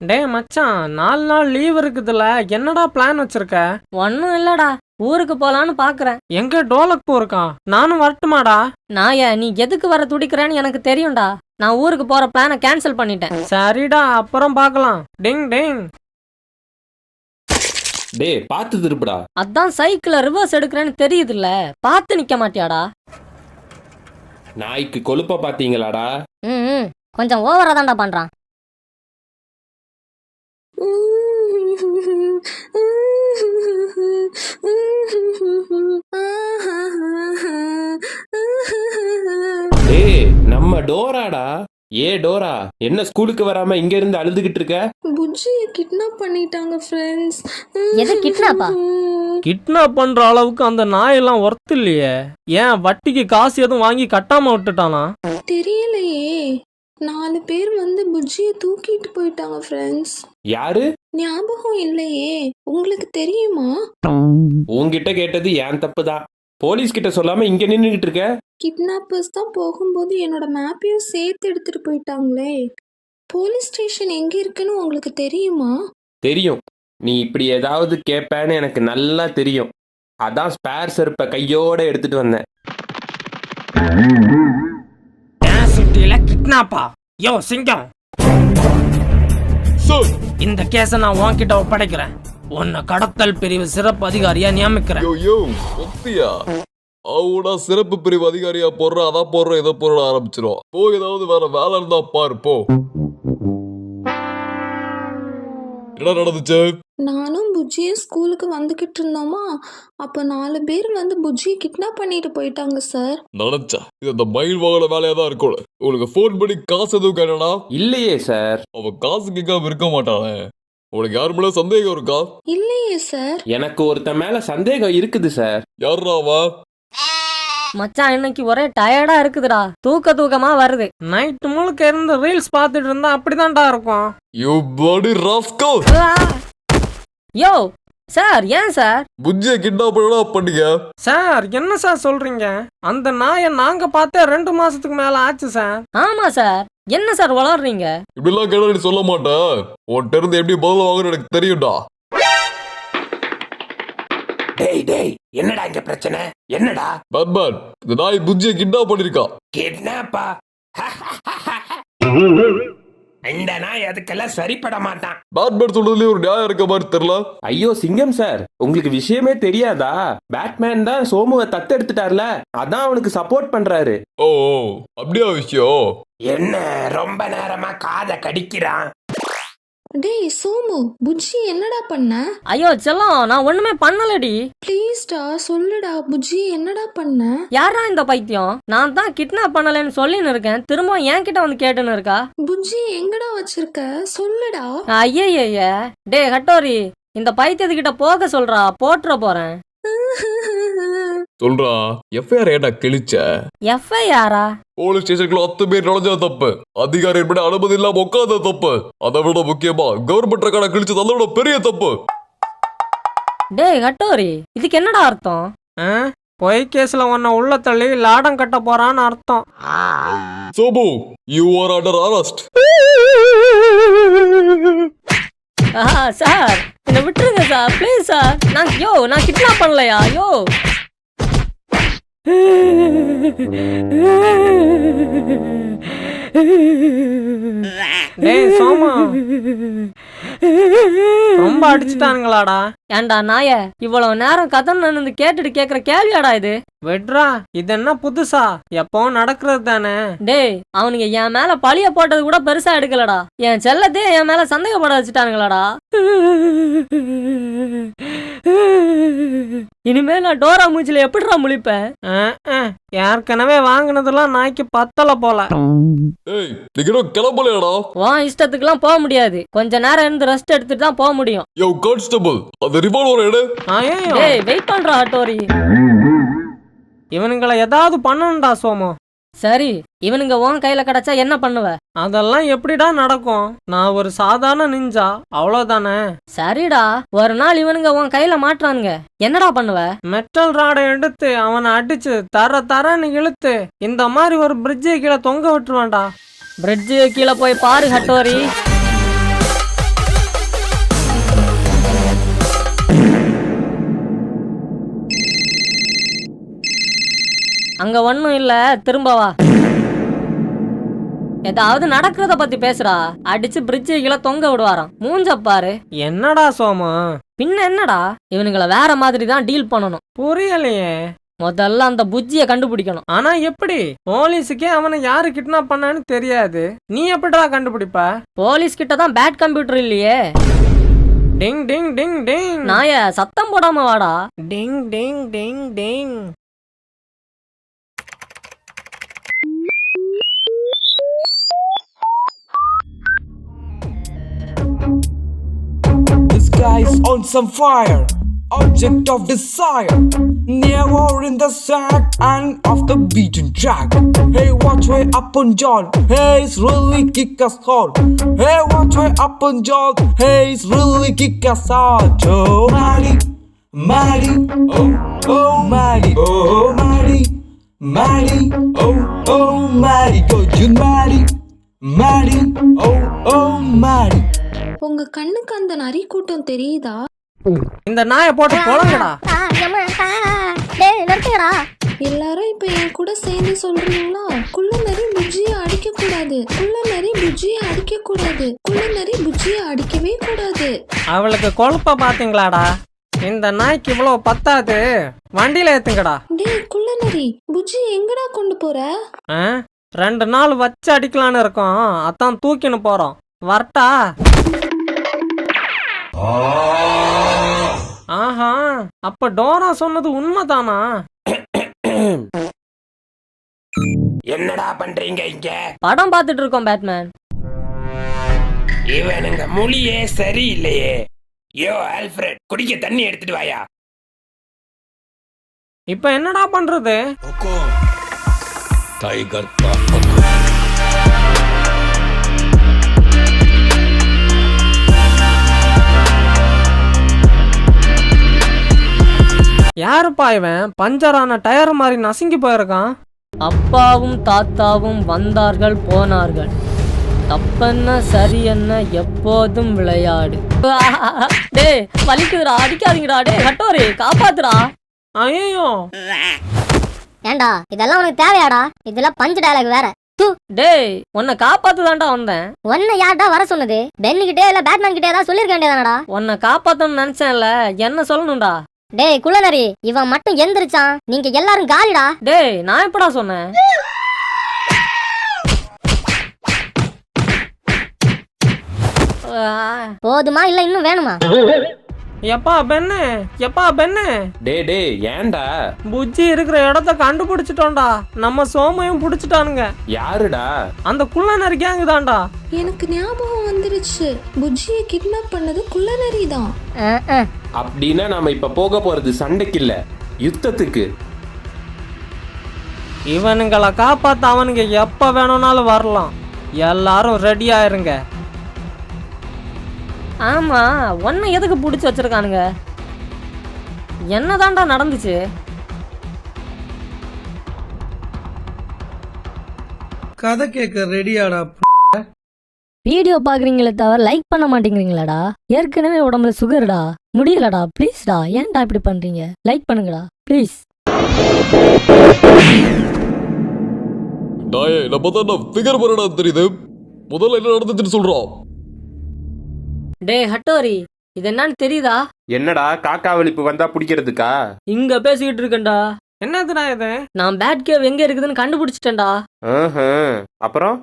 டேய் மச்சான், 4 நாள் லீவ் இருக்குதுல, என்னடா பிளான் வச்சிருக்க? ஒன்னும் இல்லடா, ஊருக்கு போலான்னு பாக்குறேன். எங்க டோலக்பூர் இருக்கான், நானும் வரட்டுமாடா? நாய, நீ எதுக்கு வர துடிக்கிறேன்னு எனக்கு தெரியும்டா. நான் ஊருக்கு போற பிளானை கேன்சல் பண்ணிட்டேன். சரிடா, அப்புறம் பார்க்கலாம். டிங் டிங். டேய் பாத்து திருப்புடா. அதான் சைக்கிள ரிவர்ஸ் எடுக்கிறேன்னு தெரியுதுல்ல, பார்த்து நிக்க மாட்டியாடா? நாய்க்கு கொழுப்ப பாத்தீங்களாடா? ம் கொஞ்சம் ஓவரா தான்டா பண்றான். டேய் நம்ம டோராடா. ஏ டோரா, என்ன ஸ்கூலுக்கு வராம இங்க இருந்து அழுதுகிட்டு இருக்க? புஜ்ஜியை கிட்னாப் பண்ணிட்டாங்க ஃப்ரெண்ட்ஸ். எது கிட்னாப்பா? கிட்னாப் பண்ற அளவுக்கு அந்த நாயெல்லாம் ஒர்த் இல்லையே. ஏன் வட்டிக்கு காசு எதுவும் வாங்கி கட்டாம விட்டுட்டானா? தெரியலையே. 4 பேர் வந்து புஜ்ஜியை தூக்கிட்டு போயிட்டாங்க ஃப்ரெண்ட்ஸ். யாரு? ஞாபகம் இல்லையே. உங்களுக்கு தெரியுமா? உன்கிட்ட கேட்டது ஏன் தப்புதான். போலீஸ் கிட்ட சொல்லாம இங்க நின்னுகிட்டு இருக்க. கிட்னாப்பர்ஸ் தான் போகும்போது என்னோட மேப்பையும் சேர்த்து எடுத்துட்டு போயிட்டாங்களே. போலீஸ் ஸ்டேஷன் எங்க இருக்குன்னு உங்களுக்கு தெரியுமா? தெரியும், நீ இப்படி ஏதாவது கேட்பேன்னு எனக்கு நல்லா தெரியும். அதான் ஸ்பேர் செருப்பை கையோட எடுத்துட்டு வந்தேன். என் சிட்டியில கிட்னாப்பா? யோ சிங்கம், இந்த கேஸ நான் உன்கிட்ட ஒப்படைக்கிறேன். உன்னை கடத்தல் பிரிவு சிறப்பு அதிகாரியா நியமிக்கிறேன். யோ ஒத்தியா அவனா சிறப்பு பிரிவு அதிகாரியா போடுற, அதான் போடுற, இதை போட ஆரம்பிச்சிடும். போ, ஏதாவது வேற வேலை இருந்தா பாரு போ. என்ன நடந்துச்சு? நானும் புஜ்ஜியும் ஸ்கூலுக்கு வந்துகிட்டு இருந்தோமா, அப்ப 4 பேர் வந்து புஜ்ஜியை கிட்னாப் பண்ணிட்டு போயிட்டாங்க சார். நினைச்சா இது அந்த மயில் வாகன வேலையா தான் இருக்கும். உங்களுக்கு போன் பண்ணி காசு எதுவும் கேட்டா? இல்லையே சார். அவன் காசு கேட்காம இருக்க மாட்டானே. உனக்கு யாரு மேல சந்தேகம் இருக்கா? இல்லையே சார். எனக்கு ஒருத்தன் மேல சந்தேகம் இருக்குது சார். யாரா அவ? மச்சான், இன்னைக்கு ஒரே டயர்டா இருக்குதுடா, தூக்கமா வருது. நைட் முழுக்க இருந்து ரீல்ஸ் பார்த்துட்டு இருந்தா அப்படிதான்டா இருக்கும். You bloody rascal! யோ சார், ஏன் சார் புஜ்ஜியை கிட்னாப் பண்ணா பண்ணீங்க? சார் என்ன சார் சொல்றீங்க? அந்த நாயை நாங்க பார்த்தே 2 மாசத்துக்கு மேல ஆச்சு சார். ஆமா சார், என்ன சார் வளர்றீங்க? இப்படிலாம் கேட்டா நீ சொல்ல மாட்டேன். உன்கிட்ட இருந்து எப்படி பதில் வாங்கன்னு எனக்கு தெரியும்டா. டேய் டேய், என்னடா இங்க பிரச்சனை? என்னடா? பேட்மேன், இந்த நாய் புஜ்ஜியை கிட்னாப் பண்ணிருக்கா. கிட்னாப்பா? இந்த நாய் அதுக்கெல்லாம் சரிப்பட மாட்டான். பேட்மேன் சொல்றதுலயே ஒரு நியாயம் இருக்க மாதிரி தெரியல. ஐயோ சிங்கம் சார், உங்களுக்கு விஷயமே தெரியாதா? பேட்மேன் தான் சோமுவை தத்தெடுத்துட்டார்ல, அதான் அவனுக்கு சப்போர்ட் பண்றாரு. ஓ, அப்படியா விஷயம்? என்ன ரொம்ப நேரமா காதை கடிக்கிறான்? டேய் சோமு, புஜ்ஜி என்னடா பண்ண? ஐயோ செல்லம், நான் ஒண்ணுமே பண்ணலடி. ப்ளீஸ்டா சொல்லுடா, புஜ்ஜி என்னடா பண்ண? யாரா இந்த பைத்தியம்? நான் தான் கிட்னாப் பண்ணலன்னு சொல்லின்னு இருக்கேன், திரும்ப என் கிட்ட வந்து கேட்டுன்னு இருக்கா. புஜ்ஜி எங்கடா வச்சிருக்க? சொல்லுடா. ஐயய்ய, டே ஹட்டோரி, இந்த பைத்தியத்துக்கிட்ட போக சொல்றா, போட்டுற போறேன். சொல்றா, எஃப்ஐஆர் ஏடா கிழிச்ச? எஃப்ஐஆரா? போலீஸ் ஸ்டேஷனுக்குள்ள 10 பேர் நுழைஞ்ச தப்பு, அதிகாரிகள் அனுமதி இல்லாம உட்கார்ந்த தப்பு, அதை விட முக்கியமா கவர்மெண்ட் ரெக்கார்டை கிழிச்சது அதோட பெரிய தப்பு. டேய் ஹட்டோரி, இதுக்கு என்னடா அர்த்தம்? பொய் கேஸ்ல உன்னை உள்ள தள்ளி லாடம் கட்ட போறான்னு அர்த்தம். Somu, you are under arrest. Sir, என்ன விட்டுருங்க சார், ப்ளீஸ் சார். நான் கிட்னாப் பண்ணலையா? யோ டேய் சோமா, ரொம்ப அடிச்சுட்டானுங்களாடா. ஏண்டா நாய, இவ்வளவு நேரம் கதை நின்று கேட்டுட்டு கேக்குற கேள்வியாடா இது? வெட்ரா, இது என்ன புதுசா? எப்பவும் நடக்கிறது தானே. டேய், அவனுங்க என் மேல பழிய போட்டது கூட பெருசா எடுக்கலடா, என் செல்லத்தே என் மேல சந்தேகப்பட வச்சுட்டானுங்களாடா. இனிமே நான் டோரா மூச்சில எப்படிடா முழிப்பேன்? ஏற்கனவே வாங்கினதெல்லாம் நாய்க்கு பத்தல போல. ஏய், நீங்க கிளம்பலையாடா? உன் இஷ்டத்துக்குலாம் போக முடியாது, கொஞ்ச நேரம் இருந்து ரெஸ்ட் எடுத்துட்டு தான் போக முடியும். யோ கான்ஸ்டபிள், அந்த ரிவால்வர் எடு. டேய் வெயிட் பண்றா ஹட்டோரி. இவனுங்களை ஏதாவது பண்ணணும்டா சோமு. சரி, இவனுங்க உன் கையில கிடைச்சா என்ன பண்ணுவ? அதெல்லாம் எப்படிடா நடக்கும்? நான் ஒரு சாதாரண நிஞ்சா, அவ்வளவுதானே. சரிடா, ஒரு நாள் இவனுங்க உன் கையில மாட்டுறானுங்க, என்னடா பண்ணுவ? மெட்டல் ராடை எடுத்து அவனை அடிச்சு தரன்னு இழுத்து இந்த மாதிரி ஒரு பிரிட்ஜை கீழே தொங்க விட்டுருவான்டா. பிரிட்ஜு கீழே போய் பாரு ஹட்டோரி. அங்க ஒண்ணும் இல்ல, திரும்ப வா. ஏதாவது நடக்கிறத பத்தி பேசுடா. அடிச்சு பிரிட்ஜ் கீழே தொங்க விடுவாராம். மூஞ்ச பாரு. என்னடா சோமு? பின்ன என்னடா, இவனுங்களை வேற மாதிரி தான் டீல் பண்ணணும். புரியலையே. முதல்ல அந்த புஜ்ஜிய கண்டுபிடிக்கணும். ஆனா எப்படி? போலீஸுக்கே அவனை யாரு கிட்னாப் பண்ணான்னு தெரியாது. நீ எப்படிடா கண்டுபிடிப்ப? போலீஸ் கிட்ட தான் பேட் கம்ப்யூட்டர் இல்லையே. டிங் டிங் டிங் டிங். நாய சத்தம் போடாம வாடா. டிங் டிங் டிங் டிங். The sky's on some fire, object of desire. Never in the sand and off the beaten track. Hey, watch way up on John. Hey, it's really kick us all. Hey, watch way up on John. Hey, it's really kick us out. Oh, Maddie, Maddie, oh, oh, Maddie, oh, Maddie, Maddie, oh, oh, Maddie, go you Maddie, Maddie, oh, oh, Maddie. உங்க கண்ணுக்கு அந்த நரி கூட்டம் தெரியுதா? இந்த நாயை போட்டு போலங்கடா. எல்லாரும் இப்ப என் கூட சேர்ந்து சொல்றீங்களா? குள்ள நரி புஜ்ஜிய அடிக்க கூடாது, குள்ள நரி புஜ்ஜிய அடிக்க கூடாது, குள்ள நரி புஜ்ஜிய அடிக்கவே கூடாது. அவளுக்கு கொழுப்ப பாத்தீங்களாடா? இந்த நாய்க்கு இவ்வளவு பத்தாது. வண்டியில ஏத்துங்கடா. டேய் குள்ள நரி, புஜ்ஜி எங்கடா கொண்டு போற? 2 நாள் வச்சு அடிக்கலான்னு இருக்கோம். அதான் தூக்கின்னு போறோம். வரட்டா? ஆஹா, அப்ப டோரா சொன்னது உண்மைதானா? என்னடா பண்றீங்க இங்க? படம் பார்த்துட்டு இருக்கோம் பேட்மேன். இவனுங்க மொழியே சரியில்லையே. யோ ஆல்ஃபிரட், குடிக்க தண்ணி எடுத்துட்டு வாயா. இப்ப என்னடா பண்றது? டைகர் யாருப்பா இவன்? பஞ்சரான டயர் மாதிரி நசுங்கி போயிருக்கான். அப்பாவும் தாத்தாவும் வந்தார்கள் போனார்கள், தப்பென்ன சரி என்ன எப்போதும் விளையாடு. டேய் வலிக்குதுடா, அடிக்காதீங்கடா. டேய் கட்டோரி காப்பாத்துடா. ஐயோ, ஏண்டா இதெல்லாம் உனக்கு தேவையாடா? இதெல்லாம் பஞ்சு டயலாக் வேற. டேய் உன்னை காப்பாத்துதான்டா வந்தேன். ஒன்ன யார்டா வர சொன்னது? பென்னி கிட்டே இல்ல பேட்மேன் கிட்டே ஏதாவது சொல்லிருக்க வேண்டியதானடா? உன்னை காப்பாத்தணும்னு நினைச்சேன்ல, என்ன சொல்லணும்டா? டேய் குள்ளநரி, இவன் மட்டும் எந்திரிச்சான், நீங்க எல்லாரும் காலிடா. டேய் நான் எப்படா சொன்னேன்? போதுமா இல்ல இன்னும் வேணுமா? எப்பா பெண்ணு, எப்பா பெண்ணு. டே டே ஏன்டா? புஜ்ஜி இருக்கிற இடத்த கண்டுபிடிச்சிட்டோம்டா. நம்ம சோமையும் புடிச்சிட்டானுங்க. யாருடா? அந்த குள்ள நரி கேங்கு தான்டா. எனக்கு ஞாபகம் வந்துருச்சு, புஜ்ஜியை கிட்னாப் பண்ணது குள்ள நரி தான். அப்படின்னா நாம இப்ப போக போறது சண்டைக்கு இல்ல, யுத்தத்துக்கு. இவனுங்களை காப்பாத்த அவனுங்க எப்ப வேணும்னாலும் வரலாம். எல்லாரும் ரெடி ஆயிருங்க. ஆமா, உன்னை எதுக்கு பிடிச்சி வச்சிருக்கானுங்க? என்னதான்டா நடந்துச்சு? கதை கேட்க ரெடியாடா? வீடியோ பாக்குறீங்களே தவிர லைக் பண்ண மாட்டேங்கிறீங்களாடா? ஏற்கனவே உடம்புல சுகர்டா, முடியலடா. ப்ளீஸ்டா, ஏன்டா இப்படி பண்றீங்க? லைக் பண்ணுங்கடா ப்ளீஸ். நாயே, நம்ம தான் ஃபிகர் பண்ணடா தெரியுது. முதல்ல என்ன நடந்துச்சுன்னு சொல்றோம். டே ஹட்டோரி, இது என்னன்னு தெரியுதா? என்னடா காக்கா வலிப்பு வந்தா பிடிக்கிறதுக்கா? இங்க பேசிக்கிட்டு இருக்கேன்டா. என்னதுடா இது? நான் பேட் கேவ் எங்க இருக்குதுன்னு கண்டுபிடிச்சிட்டேன்டா. அப்புறம்